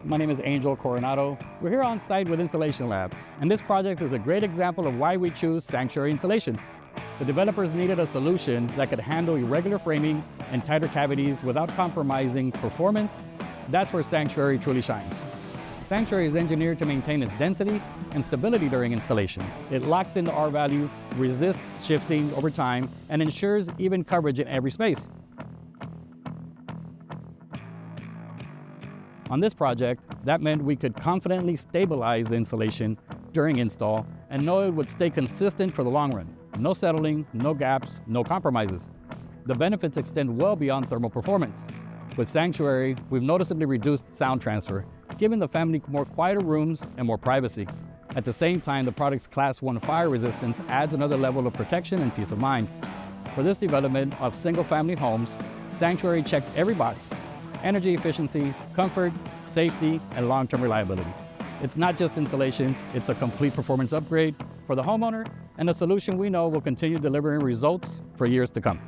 My name is Angel Coronado. We're here on site with Insulation Labs, and this project is a great example of why we choose Sanctuary Insulation. The developers needed a solution that could handle irregular framing and tighter cavities without compromising performance. That's where Sanctuary truly shines. Sanctuary is engineered to maintain its density and stability during installation. It locks in the R value, resists shifting over time, and ensures even coverage in every space. On this project, that meant we could confidently stabilize the insulation during install and know it would stay consistent for the long run. No settling, no gaps, no compromises. The benefits extend well beyond thermal performance. With Sanctuary, we've noticeably reduced sound transfer, giving the family more quieter rooms and more privacy. At the same time, the product's Class 1 fire resistance adds another level of protection and peace of mind. For this development of single-family homes, Sanctuary checked every box: energy efficiency, comfort, safety, and long-term reliability. It's not just insulation, it's a complete performance upgrade for the homeowner and a solution we know will continue delivering results for years to come.